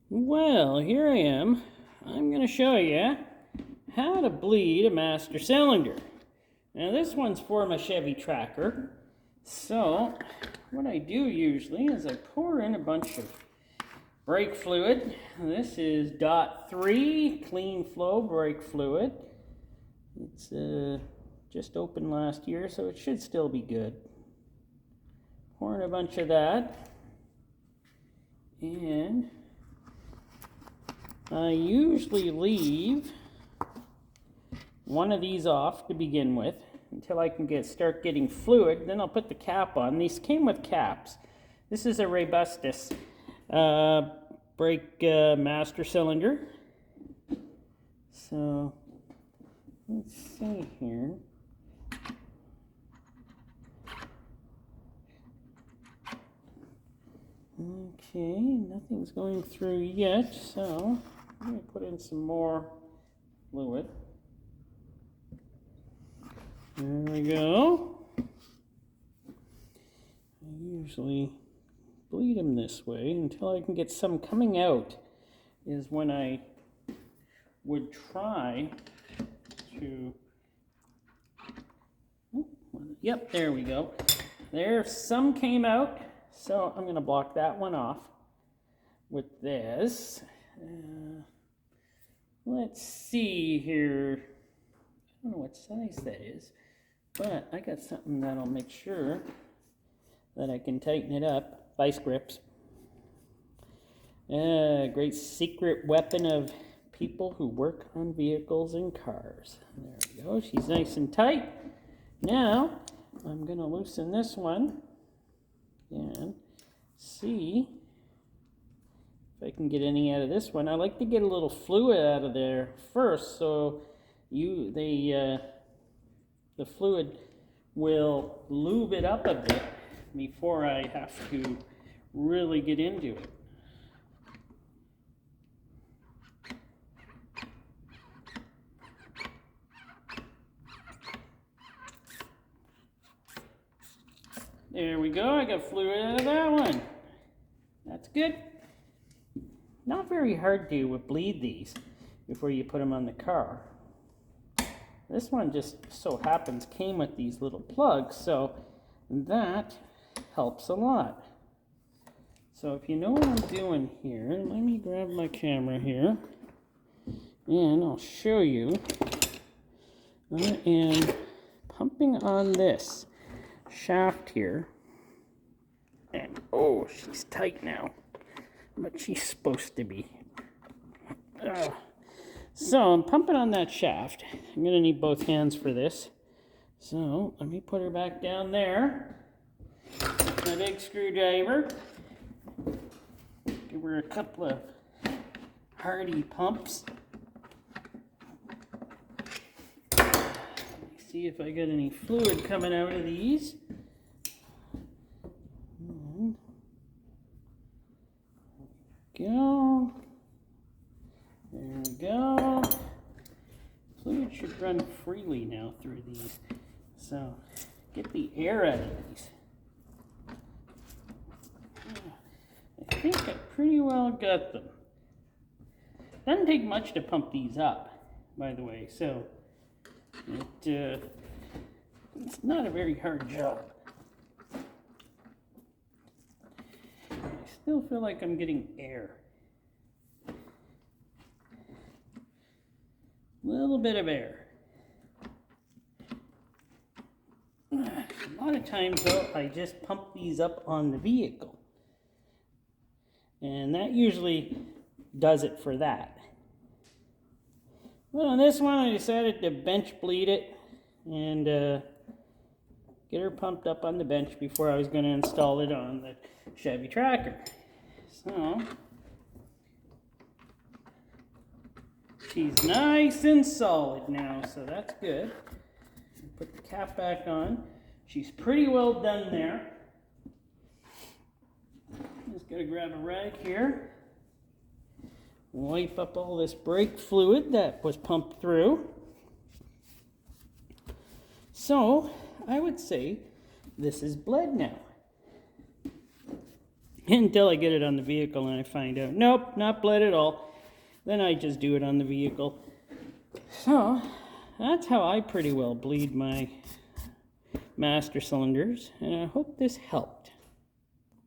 Well, here I am. I'm going to show you how to bleed a master cylinder. Now this one's for my Chevy Tracker. So what I do usually is I pour in a bunch of brake fluid. This is .3 clean flow brake fluid. It's just opened last year, so it should still be good. Pour in a bunch of that. And I usually leave one of these off to begin with until I can start getting fluid. Then I'll put the cap on. These came with caps. This is a robustus brake master cylinder. So let's see here. Okay, nothing's going through yet, so I'm going to put in some more fluid. There we go. I usually bleed them this way until I can get some coming out, is when I would try to... Yep, there we go. There, some came out. So I'm going to block that one off with this. Let's see here. I don't know what size that is, but I got something that'll make sure that I can tighten it up. Vice grips. Great secret weapon of people who work on vehicles and cars. There we go. She's nice and tight. Now I'm going to loosen this one and see if I can get any out of this one. I like to get a little fluid out of there first, so the fluid will lube it up a bit before I have to really get into it. There we go, I got fluid out of that one. That's good. Not very hard to bleed these before you put them on the car. This one just so happens came with these little plugs, so that helps a lot. So if you know what I'm doing here, let me grab my camera here and I'll show you. I am pumping on this shaft here, and oh, she's tight now, but she's supposed to be. So I'm pumping on that shaft. I'm gonna need both hands for this, so let me put her back down there. My big screwdriver, give her a couple of hearty pumps. See if I got any fluid coming out of these. Go. There we go. Fluid should run freely now through these. So get the air out of these. I think I pretty well got them. Doesn't take much to pump these up, by the way, so it's not a very hard job. I still feel like I'm getting air. A little bit of air. A lot of times though, I just pump these up on the vehicle. And that usually does it for that. Well, on this one, I decided to bench bleed it and get her pumped up on the bench before I was going to install it on the Chevy Tracker. So, she's nice and solid now, so that's good. Put the cap back on. She's pretty well done there. Just got to grab a rag here. Wipe up all this brake fluid that was pumped through. So I would say this is bled now. until I get it on the vehicle and I find out, nope, not bled at all. Then I just do it on the vehicle. So that's how I pretty well bleed my master cylinders, and I hope this helped.